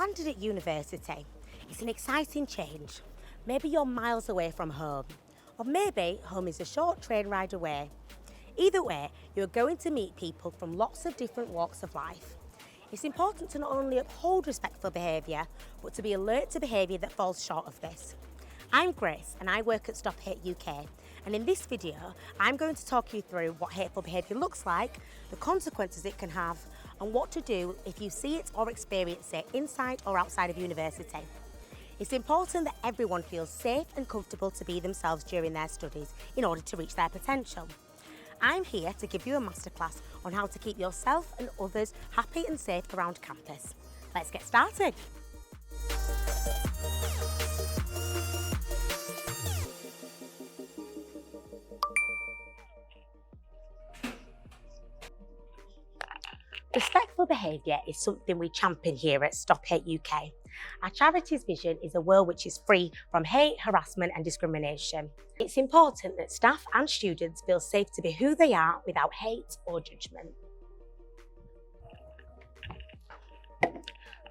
landed at university. It's an exciting change. Maybe you're miles away from home, or maybe home is a short train ride away. Either way, you're going to meet people from lots of different walks of life. It's important to not only uphold respectful behaviour, but to be alert to behaviour that falls short of this. I'm Grace and I work at Stop Hate UK, and in this video I'm going to talk you through what hateful behaviour looks like, the consequences it can have, and what to do if you see it or experience it inside or outside of university. It's important that everyone feels safe and comfortable to be themselves during their studies in order to reach their potential. I'm here to give you a masterclass on how to keep yourself and others happy and safe around campus. Let's get started. Respectful behaviour is something we champion here at Stop Hate UK. Our charity's vision is a world which is free from hate, harassment and discrimination. It's important that staff and students feel safe to be who they are without hate or judgment.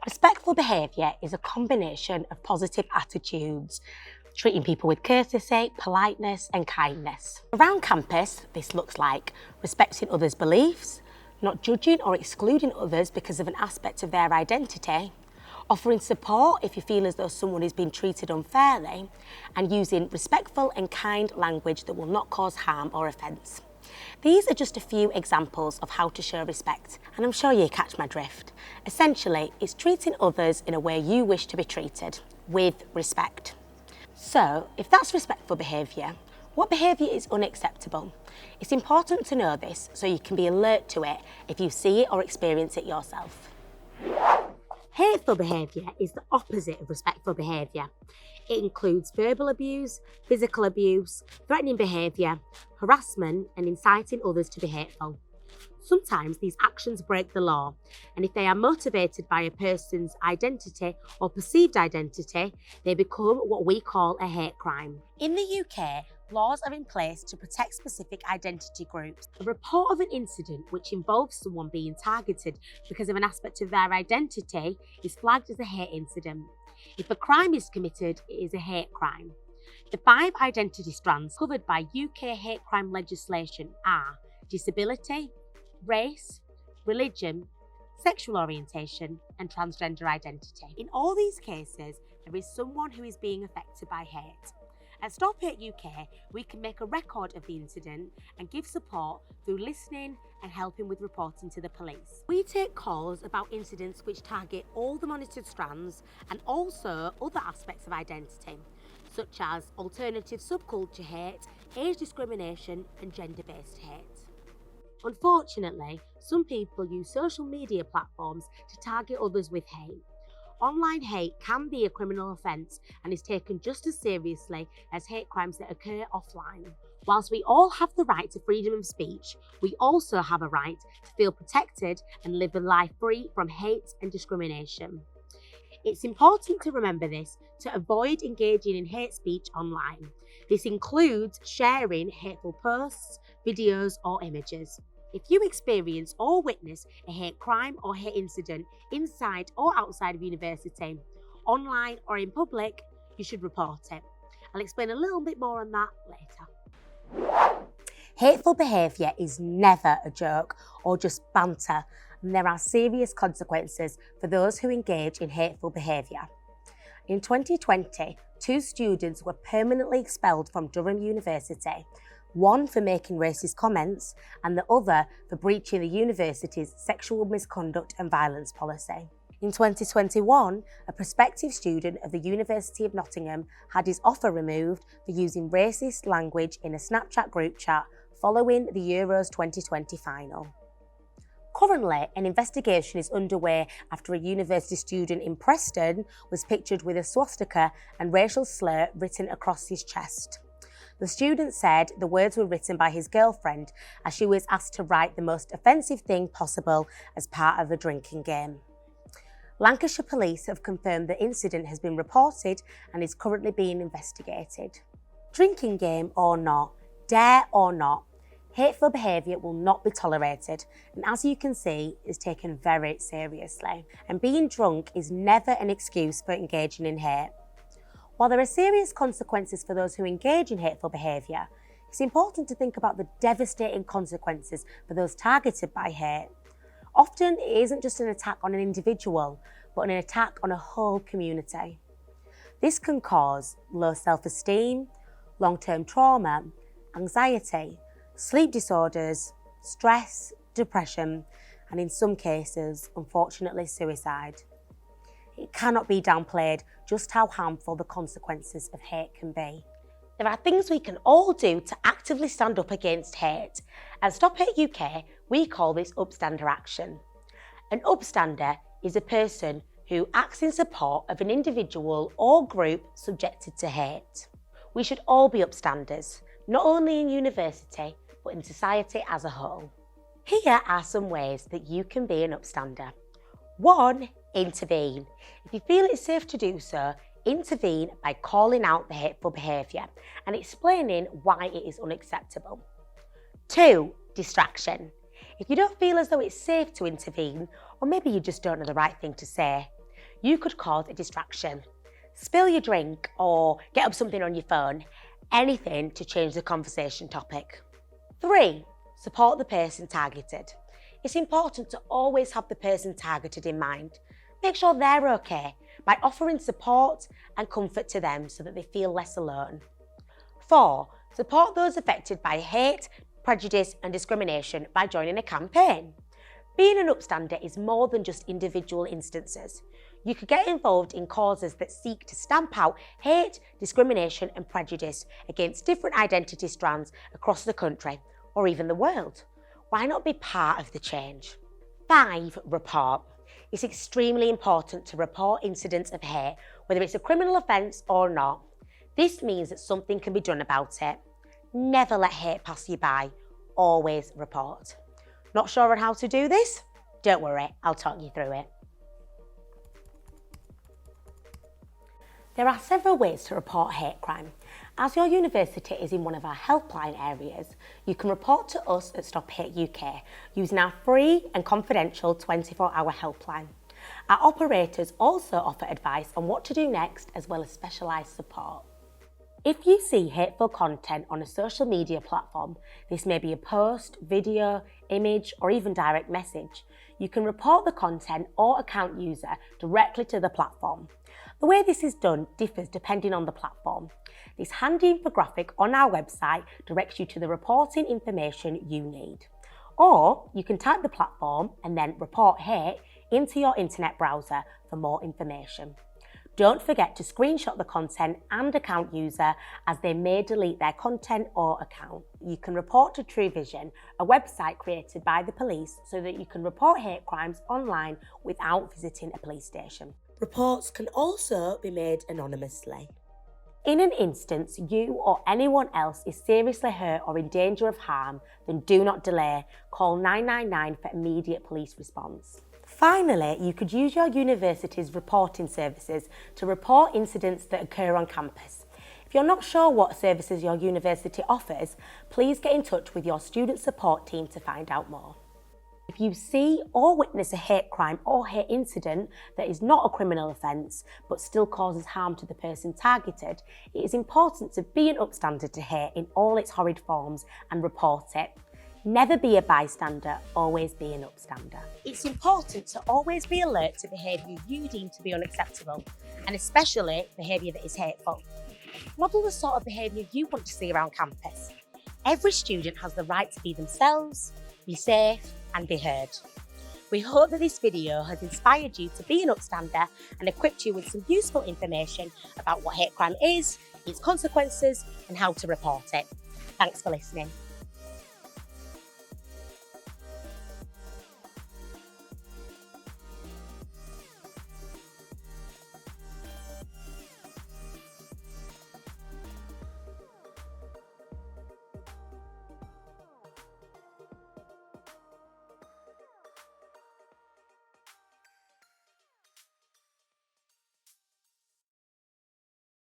Respectful behaviour is a combination of positive attitudes, treating people with courtesy, politeness and kindness. Around campus, this looks like respecting others' beliefs, not judging or excluding others because of an aspect of their identity, offering support if you feel as though someone is being treated unfairly, and using respectful and kind language that will not cause harm or offence. These are just a few examples of how to show respect, and I'm sure you catch my drift. Essentially, it's treating others in a way you wish to be treated, with respect. So, if that's respectful behaviour, what behaviour is unacceptable? It's important to know this so you can be alert to it if you see it or experience it yourself. Hateful behaviour is the opposite of respectful behaviour. It includes verbal abuse, physical abuse, threatening behaviour, harassment and inciting others to be hateful. Sometimes these actions break the law, and if they are motivated by a person's identity or perceived identity, they become what we call a hate crime. In the UK, laws are in place to protect specific identity groups. A report of an incident which involves someone being targeted because of an aspect of their identity is flagged as a hate incident. If a crime is committed, it is a hate crime. The 5 identity strands covered by UK hate crime legislation are disability, race, religion, sexual orientation and transgender identity. In all these cases, there is someone who is being affected by hate. At Stop Hate UK, we can make a record of the incident and give support through listening and helping with reporting to the police. We take calls about incidents which target all the monitored strands and also other aspects of identity, such as alternative subculture hate, age discrimination and gender-based hate. Unfortunately, some people use social media platforms to target others with hate. Online hate can be a criminal offence and is taken just as seriously as hate crimes that occur offline. Whilst we all have the right to freedom of speech, we also have a right to feel protected and live a life free from hate and discrimination. It's important to remember this to avoid engaging in hate speech online. This includes sharing hateful posts, videos or images. If you experience or witness a hate crime or hate incident inside or outside of university, online or in public, you should report it. I'll explain a little bit more on that later. Hateful behaviour is never a joke or just banter, and there are serious consequences for those who engage in hateful behaviour. In 2020, 2 students were permanently expelled from Durham University, one for making racist comments and the other for breaching the university's sexual misconduct and violence policy. In 2021, a prospective student of the University of Nottingham had his offer removed for using racist language in a Snapchat group chat following the Euros 2020 final. Currently, an investigation is underway after a university student in Preston was pictured with a swastika and racial slur written across his chest. The student said the words were written by his girlfriend as she was asked to write the most offensive thing possible as part of a drinking game. Lancashire Police have confirmed the incident has been reported and is currently being investigated. Drinking game or not, dare or not, Hateful behaviour will not be tolerated, and as you can see, is taken very seriously. And being drunk is never an excuse for engaging in hate. While there are serious consequences for those who engage in hateful behaviour, it's important to think about the devastating consequences for those targeted by hate. Often, it isn't just an attack on an individual, but an attack on a whole community. This can cause low self-esteem, long-term trauma, anxiety, sleep disorders, stress, depression, and in some cases, unfortunately, suicide. It cannot be downplayed just how harmful the consequences of hate can be. There are things we can all do to actively stand up against hate. At Stop Hate UK, we call this Upstander Action. An Upstander is a person who acts in support of an individual or group subjected to hate. We should all be upstanders, not only in university, but in society as a whole. Here are some ways that you can be an upstander. 1. Intervene. If you feel it's safe to do so, intervene by calling out the hateful behaviour and explaining why it is unacceptable. 2. Distraction. If you don't feel as though it's safe to intervene, or maybe you just don't know the right thing to say, you could cause a distraction. Spill your drink or get up something on your phone, anything to change the conversation topic. 3. Support the person targeted. It's important to always have the person targeted in mind. Make sure they're okay by offering support and comfort to them so that they feel less alone. 4. Support those affected by hate, prejudice and discrimination by joining a campaign. Being an upstander is more than just individual instances. You could get involved in causes that seek to stamp out hate, discrimination and prejudice against different identity strands across the country or even the world. Why not be part of the change? 5. Report. It's extremely important to report incidents of hate, whether it's a criminal offence or not. This means that something can be done about it. Never let hate pass you by. Always report. Not sure on how to do this? Don't worry, I'll talk you through it. There are several ways to report hate crime. As your university is in one of our helpline areas, you can report to us at Stop Hate UK using our free and confidential 24-hour helpline. Our operators also offer advice on what to do next, as well as specialised support. If you see hateful content on a social media platform, this may be a post, video, image, or even direct message, you can report the content or account user directly to the platform. The way this is done differs depending on the platform. This handy infographic on our website directs you to the reporting information you need. Or you can type the platform and then report hate into your internet browser for more information. Don't forget to screenshot the content and account user, as they may delete their content or account. You can report to True Vision, a website created by the police so that you can report hate crimes online without visiting a police station. Reports can also be made anonymously. In an instance you or anyone else is seriously hurt or in danger of harm, then do not delay. Call 999 for immediate police response. Finally, you could use your university's reporting services to report incidents that occur on campus. If you're not sure what services your university offers, please get in touch with your student support team to find out more. If you see or witness a hate crime or hate incident that is not a criminal offence but still causes harm to the person targeted, it is important to be an upstander to hate in all its horrid forms and report it. Never be a bystander, always be an upstander. It's important to always be alert to behaviour you deem to be unacceptable, and especially behaviour that is hateful. Model the sort of behaviour you want to see around campus. Every student has the right to be themselves, be safe and be heard. We hope that this video has inspired you to be an upstander and equipped you with some useful information about what hate crime is, its consequences and how to report it. Thanks for listening.